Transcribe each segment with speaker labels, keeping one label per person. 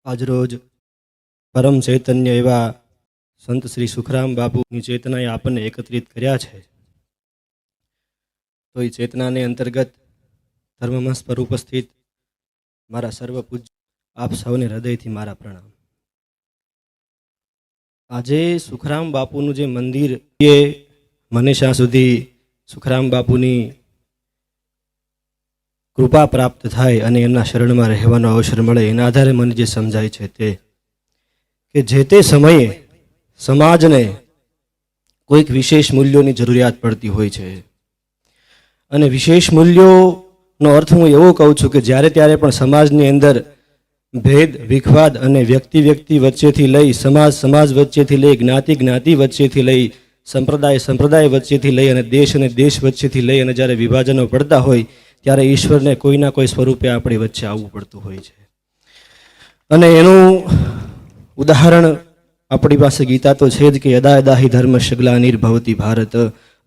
Speaker 1: આજરોજ પરમ ચૈતન્ય એવા સંત શ્રી સુખરામ બાપુની ચેતનાએ આપણને એકત્રિત કર્યા છે. તો એ ચેતનાને અંતર્ગત ધર્મમંચ પર ઉપસ્થિત મારા સર્વ પૂજ્ય આપ સૌને હૃદયથી મારા પ્રણામ. આજે સુખરામ બાપુનું જે મંદિર એ મને ત્યાં સુધી સુખરામ બાપુની કૃપા પ્રાપ્ત થાય અને એમના શરણમાં રહેવાનો અવસર મળે, એના આધારે મને જે સમજાય છે તે કે જે તે સમયે સમાજને કોઈક વિશેષ મૂલ્યોની જરૂરિયાત પડતી હોય છે. અને વિશેષ મૂલ્યોનો અર્થ હું એવો કહું છું કે જ્યારે ત્યારે પણ સમાજની અંદર ભેદ વિખવાદ અને વ્યક્તિ વચ્ચેથી લઈ સમાજ વચ્ચેથી લઈ જ્ઞાતિ વચ્ચેથી લઈ સંપ્રદાય વચ્ચેથી લઈ અને દેશ વચ્ચેથી લઈ અને જ્યારે વિભાજનો પડતા હોય ત્યારે ઈશ્વરને કોઈના કોઈ સ્વરૂપે આપણી વચ્ચે આવવું પડતું હોય છે. અને એનું ઉદાહરણ આપણી પાસે ગીતા તો છે જ કે યદા યદા હિ ધર્મસ્ય ગ્લાનિર્ભવતિ ભારત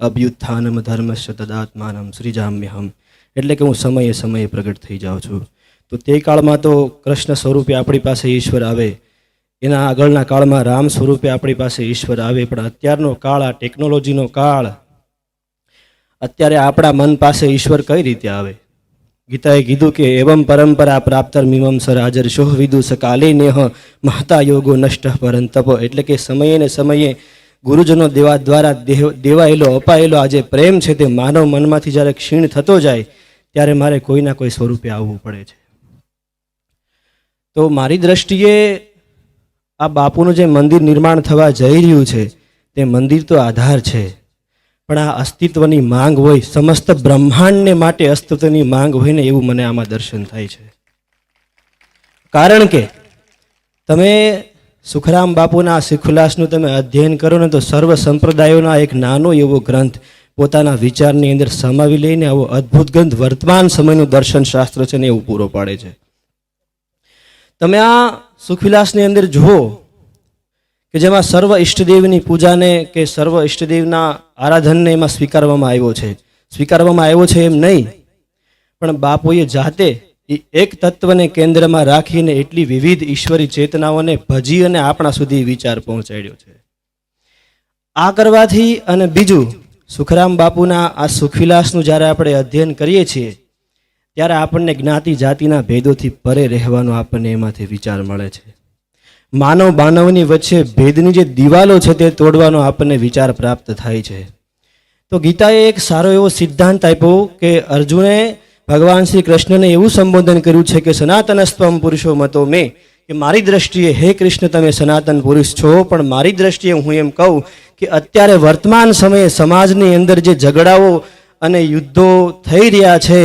Speaker 1: અભ્યુત્થાનમ ધર્મસ્ય તદાત્માનમ સૃજામ્યહમ. એટલે કે હું સમયે પ્રગટ થઈ જાઉં છું. તો તે કાળમાં તો કૃષ્ણ સ્વરૂપે આપણી પાસે ઈશ્વર આવે, એના આગળના કાળમાં રામ સ્વરૂપે આપણી પાસે ઈશ્વર આવે, પણ અત્યારનો કાળ, આ ટેકનોલોજીનો કાળ, અત્યારે આપણા મન પાસે ઈશ્વર કઈ રીતે આવે? ગીતાએ કીધું કે એવમ પરંપરા પ્રાપ્તર મીમાંસર હાજર શોહ વિદુ સકાલે નેહ મહતા યોગો નષ્ટ પરંતપ. એટલે કે સમયે ગુરુજનો દ્વારા દેવાયેલો અપાયેલો આ જે પ્રેમ છે તે માનવ મનમાંથી જ્યારે ક્ષીણ થતો જાય ત્યારે મારે કોઈના કોઈ સ્વરૂપે આવવું પડે છે. તો મારી દ્રષ્ટિએ આ બાપુનું જે મંદિર નિર્માણ થવા જઈ રહ્યું છે તે મંદિર તો આધાર છે, પણ આ અસ્તિત્વની માંગ હોય, સમસ્ત બ્રહ્માંડને માટે અસ્તિત્વની માંગ હોય ને એવું મને આમાં દર્શન થાય છે. કારણ કે તમે સુખરામ બાપુના શીખુલાસનું તમે અધ્યયન કરો ને તો સર્વ સંપ્રદાયોના એક નાનો એવો ગ્રંથ પોતાના વિચારની અંદર સમાવી લઈને આવો અદ્ભુત ગ્રંથ વર્તમાન સમયનું દર્શન શાસ્ત્ર છે ને એવું પૂરો પાડે છે. તમે આ સુખવિલાસની અંદર જુઓ કે જેમાં સર્વ ઈષ્ટદેવની પૂજાને કે સર્વ ઈષ્ટદેવના આરાધનને એમાં સ્વીકારવામાં આવ્યો છે એમ નહીં, પણ બાપુએ જાતે એક તત્વને કેન્દ્રમાં રાખીને એટલી વિવિધ ઈશ્વરી ચેતનાઓને ભજી અને આપણા સુધી વિચાર પહોંચાડ્યો છે. આ કરવાથી અને બીજું સુખરામ બાપુના આ સુખવિલાસનું જ્યારે આપણે અધ્યયન કરીએ છીએ ત્યારે આપણને જ્ઞાતિ જાતિના ભેદોથી પરે રહેવાનો આપણને એમાંથી વિચાર મળે છે. માનવની વચ્ચે ભેદની જે દિવાલો છે તે તોડવાનો આપણને વિચાર પ્રાપ્ત થાય છે. તો ગીતાએ એક સારો એવો સિદ્ધાંત આપ્યો કે અર્જુને ભગવાન શ્રી કૃષ્ણને એવું સંબોધન કર્યું છે કે સનાતનસ્ત્વમ પુરુષો મતો મેં, કે મારી દ્રષ્ટિએ હે કૃષ્ણ તમે સનાતન પુરુષ છો, પણ મારી દ્રષ્ટિએ હું એમ કહું કે અત્યારે વર્તમાન સમયે સમાજની અંદર જે ઝઘડાઓ અને યુદ્ધો થઈ રહ્યા છે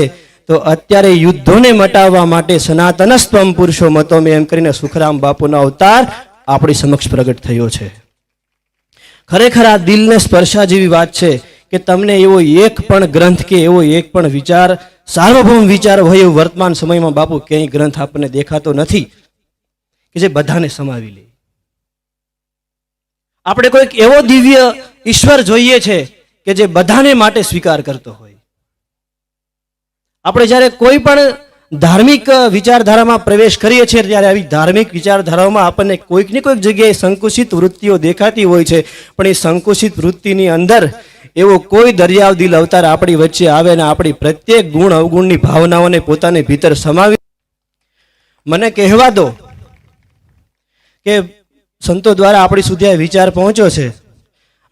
Speaker 1: તો અત્યારે યુદ્ધોને મટાવવા માટે સનાતનસ્ત્વમ પુરુષો મતો મેં એમ કરીને સુખરામ બાપુનો અવતાર આપણી સમક્ષ પ્રગટ થયો છે. ખરેખર આ દિલને સ્પર્શા જેવી વાત છે કે તમને એવો એક પણ ગ્રંથ કે એવો એક પણ વિચાર, સાર્વભૌમ વિચાર હોય એવું વર્તમાન સમયમાં બાપુ ક્યાંય ગ્રંથ આપણને દેખાતો નથી કે જે બધાને સમાવી લે. આપણે કોઈક એવો દિવ્ય ઈશ્વર જોઈએ છે કે જે બધાને માટે સ્વીકાર કરતો હોય. આપણે જ્યારે કોઈ પણ ધાર્મિક વિચારધારામાં પ્રવેશ કરીએ છીએ ત્યારે આવી ધાર્મિક વિચારધારાઓમાં આપણને કોઈકની કોઈક જગ્યાએ સંકુચિત વૃત્તિઓ દેખાતી હોય છે, પણ એ સંકુચિત વૃત્તિની અંદર એવો કોઈ દરિયાવ દિલ અવતાર આપણી વચ્ચે આવે ને આપણી પ્રત્યેક ગુણ અવગુણની ભાવનાઓને પોતાની ભીતર સમાવી. મને કહેવા દો કે સંતો દ્વારા આપણી સુધી આ વિચાર પહોંચ્યો છે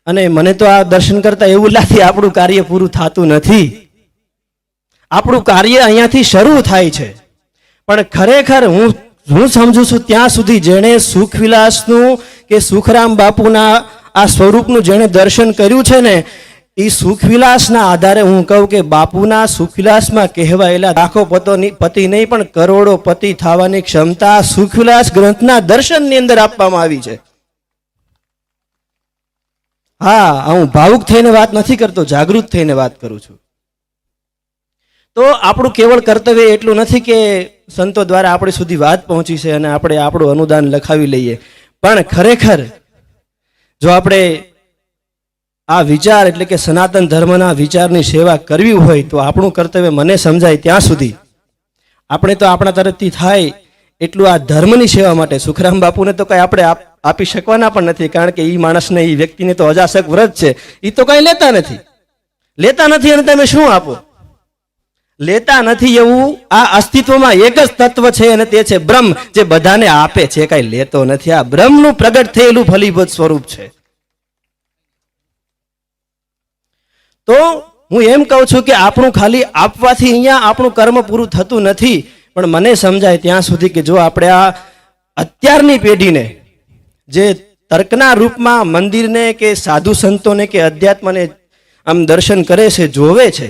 Speaker 1: અને મને તો આ દર્શન કરતા એવું લાગે આપણું કાર્ય પૂરું થતું નથી. આપણું કાર્ય અહીંયાથી શરૂ થાય છે, પણ ખરેખર હું સમજુ છું ત્યાં સુધી જેણે સુખવિલાસનું કે સુખરામ બાપુના આ સ્વરૂપનું જેણે દર્શન કર્યું છે ને એ સુખવિલાસના આધારે હું કહું કે બાપુના સુખવિલાસમાં કહેવાયેલા લાખો પતિ નહીં પણ કરોડો પતિ થવાની ક્ષમતા સુખવિલાસ ગ્રંથના દર્શનની અંદર આપવામાં આવી છે. હા, હું ભાવુક થઈને વાત નથી કરતો, જાગૃત થઈને વાત કરું છું. તો આપણું કેવળ કર્તવ્ય એટલું નથી કે સંતો દ્વારા આપણી સુધી વાત પહોંચી છે અને આપણે આપણું અનુદાન લખાવી લઈએ, પણ ખરેખર જો આપણે આ વિચાર એટલે કે સનાતન ધર્મના વિચારની સેવા કરવી હોય તો આપણું કર્તવ્ય મને સમજાય ત્યાં સુધી આપણે તો આપણા તરફથી થાય એટલું આ ધર્મની સેવા માટે સુખરામ બાપુને તો કંઈ આપણે આપી શકવાના પણ નથી, કારણ કે એ માણસને, એ વ્યક્તિને તો અજાસક વ્રત છે, એ તો કંઈ લેતા નથી અને તમે શું આપો? લેતા નથી એવું આ અસ્તિત્વમાં એક જ તત્વ છે અને તે છે બ્રહ્મ, જે બધાને આપે છે, કાંઈ લેતો નથી. આ બ્રહ્મનું પ્રગટ થયેલું ફલીભૂત સ્વરૂપ છે. તો હું એમ કહું છું કે આપણું ખાલી આપવાથી અહીંયા આપણું કર્મ પૂરું થતું નથી, પણ મને સમજાય ત્યાં સુધી કે જો આપણે આ અત્યારની પેઢીને જે તર્કના રૂપમાં મંદિરને કે સાધુ સંતોને કે અધ્યાત્મને આમ દર્શન કરે છે, જોવે છે,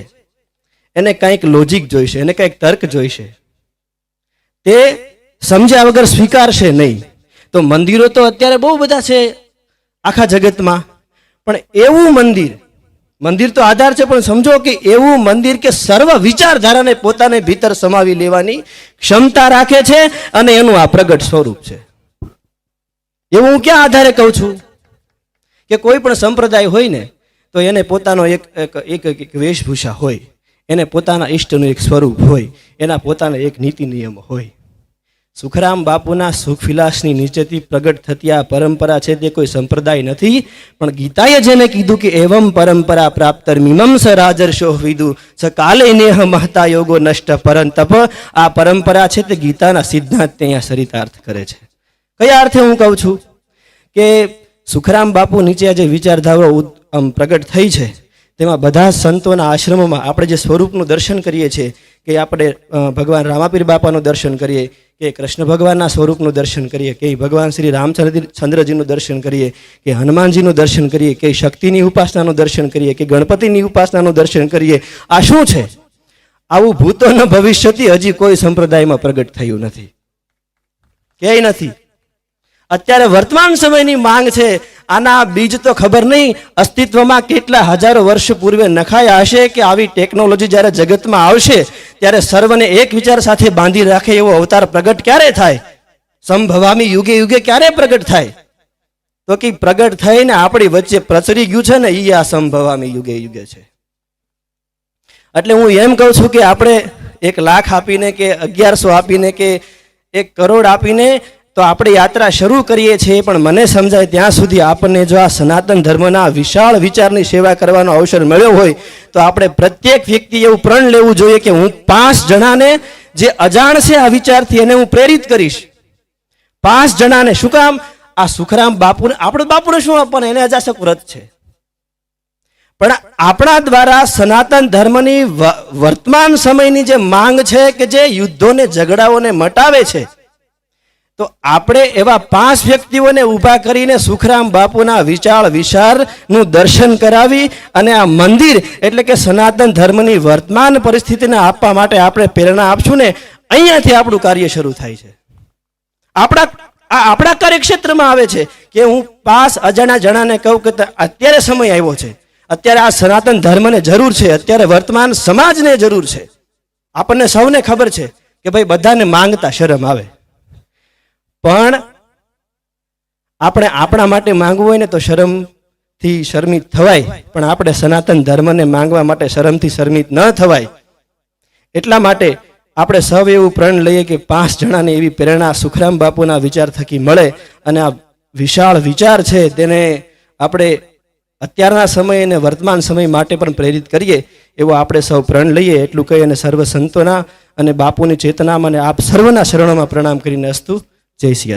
Speaker 1: એને કંઈક લોજિક જોઈશે, એને કંઈક તર્ક જોઈશે. તે સમજ્યા વગર સ્વીકારશે નહીં. તો મંદિરો તો અત્યારે બહુ બધા છે આખા જગતમાં, પણ એવું મંદિર તો આધાર છે, પણ સમજો કે એવું મંદિર કે સર્વ વિચારધારાને પોતાને ભીતર સમાવી લેવાની ક્ષમતા રાખે છે અને એનું આ પ્રગટ સ્વરૂપ છે. એવું હું ક્યાં આધારે કહું છું કે કોઈ પણ સંપ્રદાય હોય ને તો એને પોતાનો એક વેશભૂષા હોય, એને પોતાના ઈષ્ટનું એક સ્વરૂપ હોય, એના પોતાના એક નીતિ નિયમ હોય. સુખરામ બાપુના સુખ વિલાસની નીચેથી પ્રગટ થતી આ પરંપરા છે તે કોઈ સંપ્રદાય નથી, પણ ગીતાએ જેને કીધું કે એવમ પરંપરા પ્રાપ્તર મીમંસ રાજર્ષો વિદુ સ કાલે નેહ મહતા યોગો નષ્ટ પરંતપ. આ પરંપરા છે તે ગીતાના સિદ્ધાંત અહીંયા સરિતાર્થ કરે છે. કયા અર્થે હું કહું છું કે સુખરામ બાપુ નીચે જે વિચારધારાઓ પ્રગટ થઈ છે તેમાં બધા સંતોના આશ્રમોમાં આપણે જે સ્વરૂપનું દર્શન કરીએ છીએ, કે આપણે ભગવાન રામાપીર બાપાનું દર્શન કરીએ, કે કૃષ્ણ ભગવાનના સ્વરૂપનું દર્શન કરીએ, કે ભગવાન શ્રી રામચંદ્રજીનું દર્શન કરીએ, કે હનુમાનજીનું દર્શન કરીએ, કે શક્તિની ઉપાસનાનું દર્શન કરીએ, કે ગણપતિની ઉપાસનાનું દર્શન કરીએ, આ શું છે? આવું ભૂતો ન ભવિષ્યથી હજી કોઈ સંપ્રદાયમાં પ્રગટ થયું નથી, ક્યાંય નથી. અત્યારે વર્તમાન સમયની માંગ છે. આના બીજ તો ખબર નહીં અસ્તિત્વમાં કેટલા હજારો વર્ષ પૂર્વે નખાયા હશે કે આવી ટેકનોલોજી જ્યારે જગતમાં આવશે ત્યારે સર્વને એક વિચાર સાથે બાંધી રાખે એવો અવતાર પ્રગટ ક્યારે થાય? સંભવામી યુગે યુગે ક્યારે પ્રગટ થાય? તો કે પ્રગટ થઈને આપણી વચ્ચે પ્રસરી ગયું છે ને, એ આ સંભવામી યુગે યુગે છે. એટલે હું એમ કહું છું કે આપણે 1 લાખ આપીને કે 1100 આપીને કે 1 કરોડ આપીને તો આપણે યાત્રા શરૂ કરીએ છીએ, પણ મને સમજાય ત્યાં સુધી આપણને જો આ સનાતન ધર્મના વિશાળ વિચારની સેવા કરવાનો અવસર મળ્યો હોય તો આપણે પ્રત્યેક વ્યક્તિ એવું પ્રણ લેવું જોઈએ કે હું 5 જણાને જે અજાણ છે આ વિચારથી એને હું પ્રેરિત કરીશ. 5 જણાને. શું કામ? આ સુખરામ બાપુને, આપણે બાપુને શું આપવાનું? એને અજાસક વ્રત છે, પણ આપણા દ્વારા સનાતન ધર્મની વર્તમાન સમયની જે માંગ છે કે જે યુદ્ધોને ઝઘડાઓને મટાવે છે, તો આપણે એવા 5 વ્યક્તિઓને ઊભા કરીને સુખરામ બાપુના વિચારનું દર્શન કરાવી અને આ મંદિર એટલે કે સનાતન ધર્મની વર્તમાન પરિસ્થિતિને આપવા માટે આપણે પ્રેરણા આપશું ને, અહીંયાથી આપણું કાર્ય શરૂ થાય છે. આપણા કાર્યક્ષેત્રમાં આવે છે કે હું 5 અજાણા જણાને કહું કે અત્યારે સમય આવ્યો છે, અત્યારે આ સનાતન ધર્મને જરૂર છે, અત્યારે વર્તમાન સમાજને જરૂર છે. આપણને સૌને ખબર છે કે ભાઈ બધાને માંગતા શરમ આવે, પણ આપણે આપણા માટે માંગવું હોય ને તો શરમથી શરમિત થવાય, પણ આપણે સનાતન ધર્મને માંગવા માટે શરમથી શરમિત ન થવાય. એટલા માટે આપણે સૌ એવું પ્રણ લઈએ કે 5 જણાને એવી પ્રેરણા સુખરામ બાપુના વિચાર થકી મળે અને આ વિશાળ વિચાર છે તેને આપણે અત્યારના સમય અને વર્તમાન સમય માટે પણ પ્રેરિત કરીએ એવો આપણે સૌ પ્રણ લઈએ. એટલું કહી અને સર્વ સંતોના અને બાપુની ચેતનામાં અને આપ સર્વના શરણોમાં પ્રણામ કરીને અસ્તુ. જય સિયા.